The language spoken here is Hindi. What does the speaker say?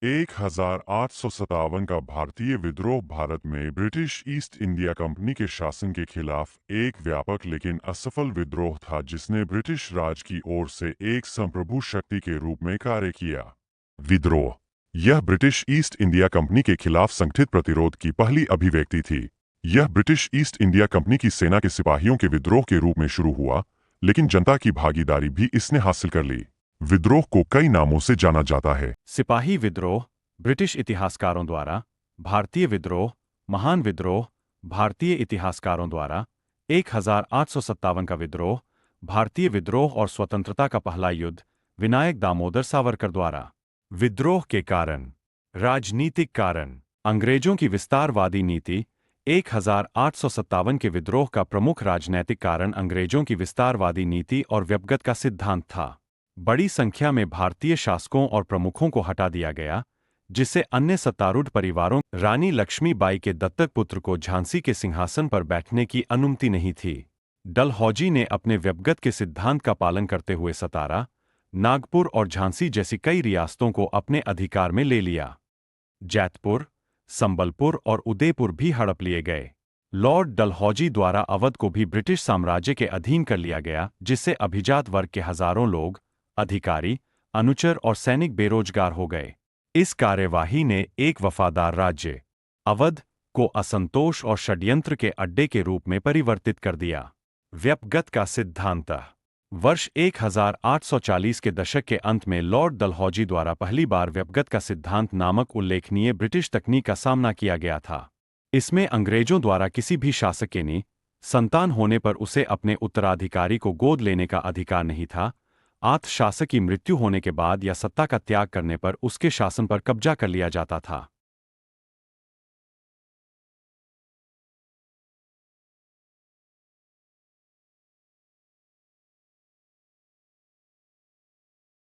1857 का भारतीय विद्रोह भारत में ब्रिटिश ईस्ट इंडिया कंपनी के शासन के खिलाफ एक व्यापक लेकिन असफल विद्रोह था जिसने ब्रिटिश राज की ओर से एक संप्रभु शक्ति के रूप में कार्य किया। विद्रोह यह ब्रिटिश ईस्ट इंडिया कंपनी के खिलाफ संगठित प्रतिरोध की पहली अभिव्यक्ति थी। यह ब्रिटिश ईस्ट इंडिया कंपनी की सेना के सिपाहियों के विद्रोह के रूप में शुरू हुआ, लेकिन जनता की भागीदारी भी इसने हासिल कर ली। विद्रोह को कई नामों से जाना जाता है। सिपाही विद्रोह ब्रिटिश इतिहासकारों द्वारा, भारतीय विद्रोह, महान विद्रोह भारतीय इतिहासकारों द्वारा, 1857 का विद्रोह, भारतीय विद्रोह और स्वतंत्रता का पहला युद्ध, विनायक दामोदर सावरकर द्वारा। विद्रोह के कारण। राजनीतिक कारण। अंग्रेजों की विस्तारवादी नीति। 1857 के विद्रोह का प्रमुख राजनैतिक कारण अंग्रेजों की विस्तारवादी नीति और व्यपगत का सिद्धांत था। बड़ी संख्या में भारतीय शासकों और प्रमुखों को हटा दिया गया, जिससे अन्य सत्तारूढ़ परिवारों रानी लक्ष्मीबाई के दत्तक पुत्र को झांसी के सिंहासन पर बैठने की अनुमति नहीं थी। डलहौजी ने अपने व्यपगत के सिद्धांत का पालन करते हुए सतारा, नागपुर और झांसी जैसी कई रियासतों को अपने अधिकार में ले लिया। जैतपुर, संबलपुर और उदयपुर भी हड़प लिए गए। लॉर्ड डलहौजी द्वारा अवध को भी ब्रिटिश साम्राज्य के अधीन कर लिया गया, जिससे अभिजात वर्ग के हजारों लोग, अधिकारी, अनुचर और सैनिक बेरोजगार हो गए। इस कार्यवाही ने एक वफादार राज्य, अवध, को असंतोष और षड्यंत्र के अड्डे के रूप में परिवर्तित कर दिया। व्यपगत का सिद्धांत। वर्ष 1840 के दशक के अंत में लॉर्ड डलहौजी द्वारा पहली बार व्यपगत का सिद्धांत नामक उल्लेखनीय ब्रिटिश तकनीक का सामना किया गया था। इसमें अंग्रेजों द्वारा किसी भी शासक के संतान होने पर उसे अपने उत्तराधिकारी को गोद लेने का अधिकार नहीं था। शासक की मृत्यु होने के बाद या सत्ता का त्याग करने पर उसके शासन पर कब्जा कर लिया जाता था।